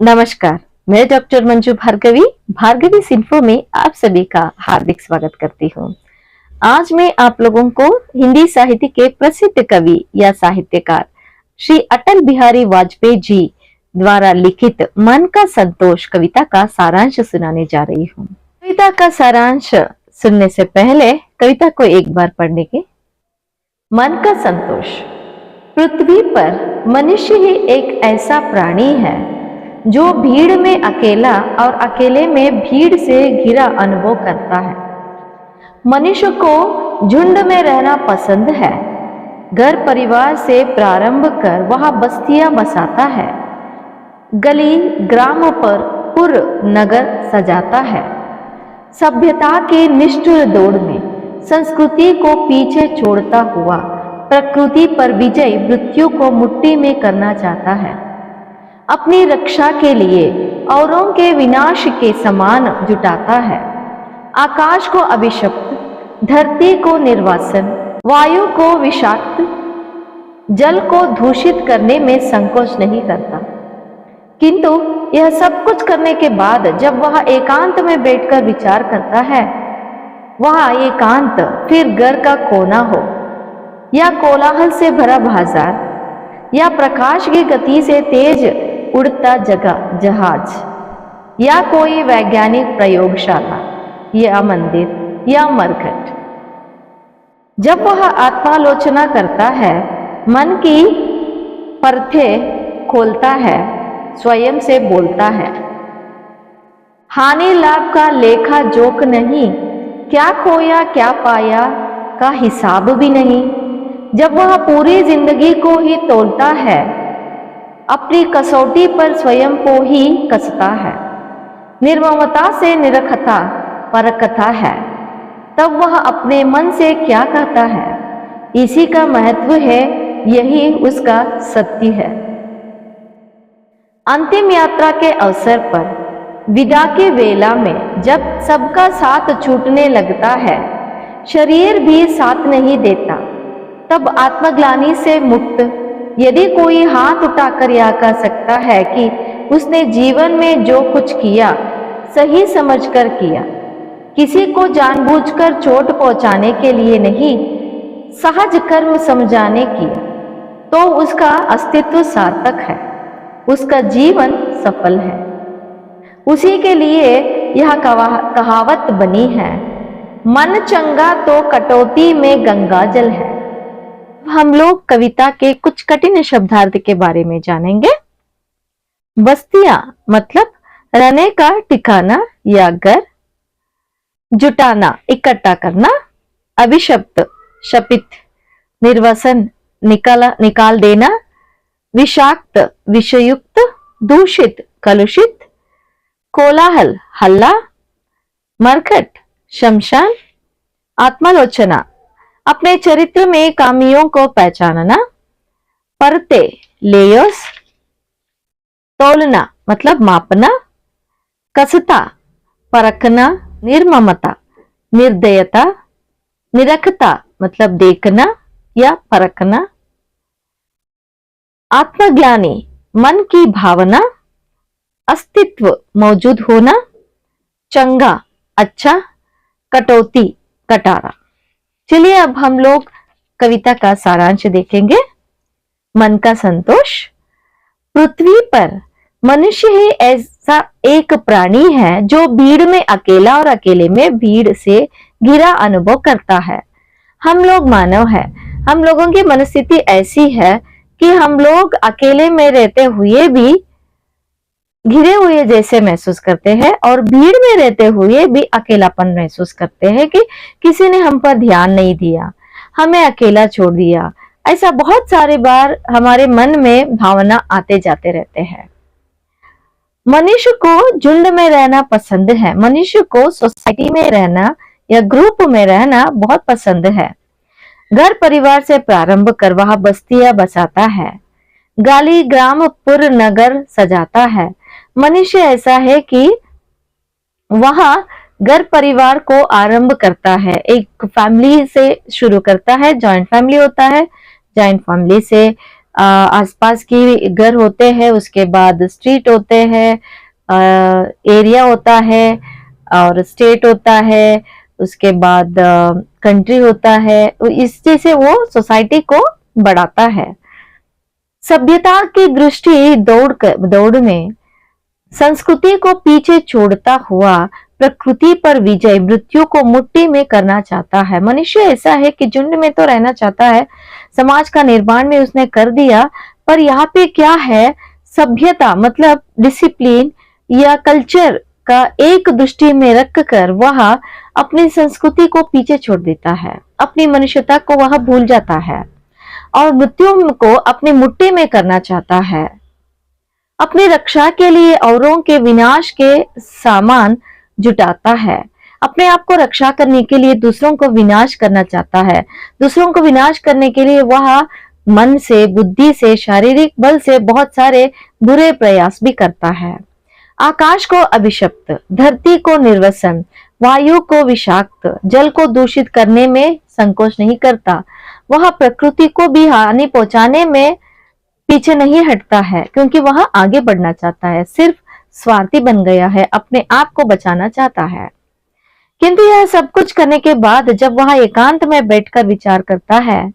नमस्कार। मैं डॉक्टर मंजू भार्गवी भार्गवी सिंफो में आप सभी का हार्दिक स्वागत करती हूँ। आज मैं आप लोगों को हिंदी साहित्य के प्रसिद्ध कवि या साहित्यकार श्री अटल बिहारी वाजपेयी जी द्वारा लिखित मन का संतोष कविता का सारांश सुनाने जा रही हूँ। कविता का सारांश सुनने से पहले कविता को एक बार पढ़ने के। मन का संतोष। पृथ्वी पर मनुष्य ही एक ऐसा प्राणी है जो भीड़ में अकेला और अकेले में भीड़ से घिरा अनुभव करता है। मनुष्य को झुंड में रहना पसंद है। घर परिवार से प्रारंभ कर वह बस्तियां बसाता है। गली ग्राम पर पुर नगर सजाता है। सभ्यता के निष्ठुर दौड़ में संस्कृति को पीछे छोड़ता हुआ प्रकृति पर विजय मृत्यु को मुट्ठी में करना चाहता है। अपनी रक्षा के लिए औरों के विनाश के समान जुटाता है। आकाश को अभिशप्त, धरती को निर्वासन, वायु को विषाक्त, जल को दूषित करने में संकोच नहीं करता। किंतु यह सब कुछ करने के बाद जब वह एकांत में बैठकर विचार करता है, वह एकांत फिर घर का कोना हो या कोलाहल से भरा बाजार या प्रकाश की गति से तेज उड़ता जहाज या कोई वैज्ञानिक प्रयोगशाला या मंदिर या मरघट, जब वह आत्मालोचना करता है, मन की परतें खोलता है, स्वयं से बोलता है, हानि लाभ का लेखा जोख नहीं, क्या खोया क्या पाया का हिसाब भी नहीं। जब वह पूरी जिंदगी को ही तोलता है, अपनी कसौटी पर स्वयं को ही कसता है, निर्ममता से निरखता परखता है, तब वह अपने मन से क्या कहता है, इसी का महत्व है, यही उसका सत्य है। अंतिम यात्रा के अवसर पर विदा के वेला में जब सबका साथ छूटने लगता है, शरीर भी साथ नहीं देता, तब आत्मग्लानि से मुक्त यदि कोई हाथ उठाकर यह कह सकता है कि उसने जीवन में जो कुछ किया सही समझकर किया, किसी को जानबूझकर चोट पहुंचाने के लिए नहीं, सहज कर्म समझाने किया, तो उसका अस्तित्व सार्थक है, उसका जीवन सफल है। उसी के लिए यह कहावत बनी है, मन चंगा तो कटौती में गंगा जल है। हम लोग कविता के कुछ कठिन शब्दार्थ के बारे में जानेंगे। बस्तियां मतलब रहने का ठिकाना या घर। जुटाना इकट्ठा करना। अभिशप्त शपित, निर्वसन निकाल देना। विषाक्त विषयुक्त, दूषित कलुषित। कोलाहल हल्ला। मरघट शमशान। आत्मालोचना अपने चरित्र में कामियों को पहचानना। परते लेयर्स। तोलना मतलब मापना। कसता परखना। निर्ममता निर्दयता। निरखता मतलब देखना या परखना। आत्मज्ञानी मन की भावना। अस्तित्व मौजूद होना। चंगा अच्छा। कटौती कटारा। चलिए अब हम लोग कविता का सारांश देखेंगे। मन का संतोष। पृथ्वी पर मनुष्य ही ऐसा एक प्राणी है जो भीड़ में अकेला और अकेले में भीड़ से घिरा अनुभव करता है। हम लोग मानव है। हम लोगों की मनस्थिति ऐसी है कि हम लोग अकेले में रहते हुए भी घिरे हुए जैसे महसूस करते हैं और भीड़ में रहते हुए भी अकेलापन महसूस करते हैं कि किसी ने हम पर ध्यान नहीं दिया, हमें अकेला छोड़ दिया। ऐसा बहुत सारे बार हमारे मन में भावना आते जाते रहते हैं। मनुष्य को झुंड में रहना पसंद है। मनुष्य को सोसाइटी में रहना या ग्रुप में रहना बहुत पसंद है। घर परिवार से प्रारंभ कर वह बस्तियां बसाता है। गाली ग्राम पुर नगर सजाता है। मनुष्य ऐसा है कि वह घर परिवार को आरंभ करता है, एक फैमिली से शुरू करता है। जॉइंट फैमिली होता है, जॉइंट फैमिली से आसपास की घर होते हैं, उसके बाद स्ट्रीट होते हैं, एरिया होता है और स्टेट होता है, उसके बाद कंट्री होता है। इस जैसे वो सोसाइटी को बढ़ाता है। सभ्यता की दृष्टि दौड़ में संस्कृति को पीछे छोड़ता हुआ प्रकृति पर विजय मृत्यु को मुट्ठी में करना चाहता है। मनुष्य ऐसा है कि झुंड में तो रहना चाहता है, समाज का निर्माण में उसने कर दिया, पर यहाँ पे क्या है, सभ्यता मतलब डिसिप्लिन या कल्चर का एक दृष्टि में रख कर वह अपनी संस्कृति को पीछे छोड़ देता है, अपनी मनुष्यता को वह भूल जाता है और मृत्यु को अपनी मुट्ठी में करना चाहता है। अपनी रक्षा के लिए औरों के विनाश के सामान जुटाता है, अपने आप को रक्षा करने के लिए दूसरों को विनाश करना चाहता है। दूसरों को विनाश करने के लिए वह मन से, बुद्धि से, शारीरिक बल से बहुत सारे बुरे प्रयास भी करता है। आकाश को अभिशप्त, धरती को निर्वसन, वायु को विषाक्त, जल को दूषित करने में संकोच नहीं करता। वह प्रकृति को भी हानि पहुंचाने में पीछे नहीं हटता है, क्योंकि वह आगे बढ़ना चाहता है, सिर्फ स्वार्थी बन गया है, अपने आप को बचाना चाहता है। किंतु यह सब कुछ करने के बाद जब वह एकांत में बैठकर विचार करता है,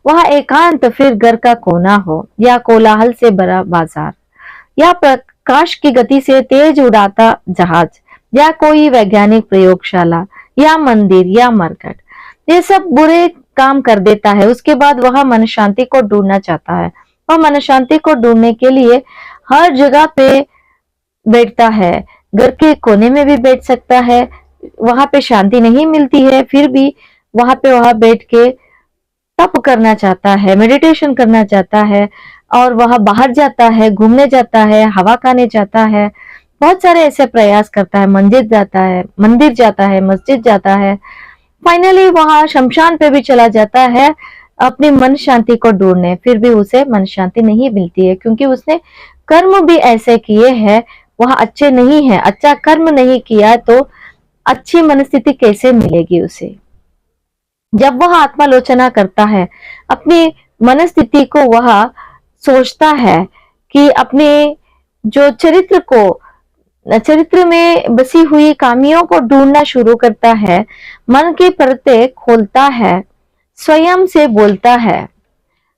वह एकांत फिर घर का कोना हो या कोलाहल से भरा बाजार या प्रकाश की गति से तेज उड़ाता जहाज या कोई वैज्ञानिक प्रयोगशाला या मंदिर या मरकट, ये सब बुरे काम कर देता है। उसके बाद वह मन शांति को ढूंढना चाहता है और मन शांति को ढूंढने के लिए हर जगह पे बैठता है। घर के कोने में भी बैठ सकता है, वहां पे शांति नहीं मिलती है फिर भी वहां पे वह बैठ के तप करना चाहता है, मेडिटेशन करना चाहता है और वह बाहर जाता है, घूमने जाता है, हवा खाने जाता है, बहुत सारे ऐसे प्रयास करता है, मंदिर जाता है, मस्जिद जाता है, फाइनली वहां शमशान पे भी चला जाता है अपनी मन शांति को ढूंढने, फिर भी उसे मन शांति नहीं मिलती है, क्योंकि उसने कर्म भी ऐसे किए हैं वह अच्छे नहीं है। अच्छा कर्म नहीं किया तो अच्छी मनस्थिति कैसे मिलेगी उसे। जब वह आत्मालोचना करता है, अपनी मनस्थिति को वह सोचता है कि अपने जो चरित्र में बसी हुई खामियों को ढूंढना शुरू करता है, मन के पर्दे खोलता है, स्वयं से बोलता है,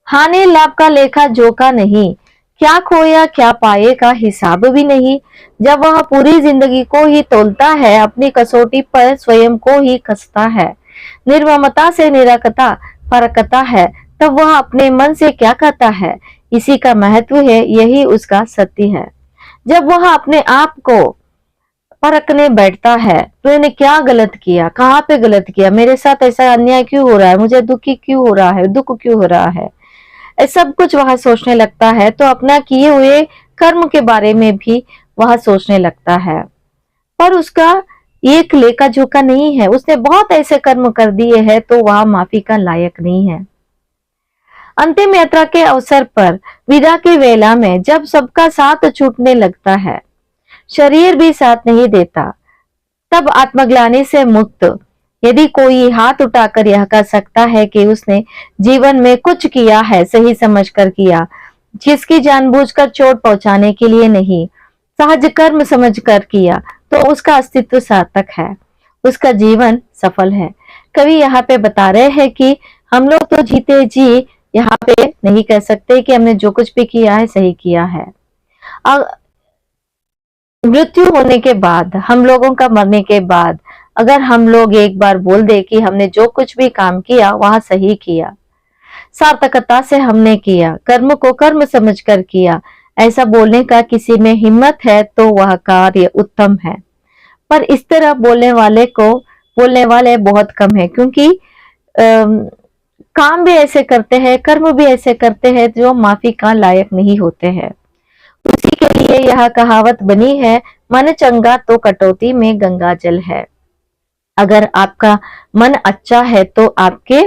हानि लाभ का लेखा जोखा नहीं, क्या खोया क्या पाए का हिसाब भी नहीं। जब वह पूरी जिंदगी को ही तोलता है, अपनी कसौटी पर स्वयं को ही कसता है, निर्ममता से निराकता परखता है, तब वह अपने मन से क्या कहता है, इसी का महत्व है, यही उसका सत्य है। जब वह अपने आप को परखने बैठता है तो मैंने क्या गलत किया, कहाँ पे गलत किया, मेरे साथ ऐसा अन्याय क्यों हो रहा है, मुझे दुखी क्यों हो रहा है, दुख क्यों हो रहा है, सब कुछ वह सोचने लगता है। तो अपना किए हुए कर्म के बारे में भी वह सोचने लगता है, पर उसका एक लेखा जोखा नहीं है, उसने बहुत ऐसे कर्म कर दिए हैं तो वह माफी का लायक नहीं है। अंतिम यात्रा के अवसर पर विदा की वेला में जब सबका साथ छूटने लगता है, शरीर भी साथ नहीं देता, तब आत्मग्लानि से मुक्त यदि कोई हाथ उठाकर यह कह सकता है कि उसने जीवन में कुछ किया है, सही समझकर किया, जिसकी जानबूझकर चोट पहुंचाने के लिए नहीं, सहज कर्म समझकर किया, तो उसका अस्तित्व सार्थक है, उसका जीवन सफल है। कवि यहाँ पे बता रहे हैं कि हम लोग तो जीते जी यहाँ पे नहीं कह सकते कि हमने जो कुछ भी किया है सही किया है। मृत्यु होने के बाद, हम लोगों का मरने के बाद अगर हम लोग एक बार बोल दे कि हमने जो कुछ भी काम किया वह सही किया, सार्थकता से हमने किया, कर्म को कर्म समझकर किया, ऐसा बोलने का किसी में हिम्मत है तो वह कार्य उत्तम है। पर इस तरह बोलने वाले बहुत कम है, क्योंकि काम भी ऐसे करते हैं, कर्म भी ऐसे करते हैं जो माफी का लायक नहीं होते हैं। उसी के लिए यह कहावत बनी है, मन चंगा तो कटौती में गंगा जल है। अगर आपका मन अच्छा है तो आपके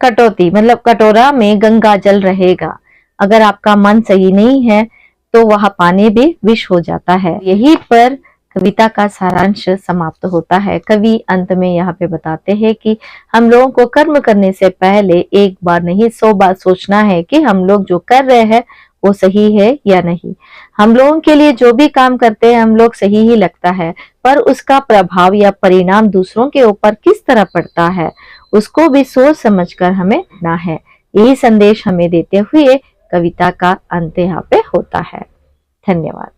कटौती मतलब कटोरा में गंगा जल रहेगा, अगर आपका मन सही नहीं है तो वह पानी भी विष हो जाता है। यही पर कविता का सारांश समाप्त होता है। कवि अंत में यहाँ पे बताते हैं कि हम लोगों को कर्म करने से पहले एक बार नहीं 100 बार सोचना है कि हम लोग जो कर रहे हैं वो सही है या नहीं। हम लोगों के लिए जो भी काम करते हैं हम लोग सही ही लगता है, पर उसका प्रभाव या परिणाम दूसरों के ऊपर किस तरह पड़ता है उसको भी सोच समझकर हमें ना है। यही संदेश हमें देते हुए कविता का अंत यहाँ पे होता है। धन्यवाद।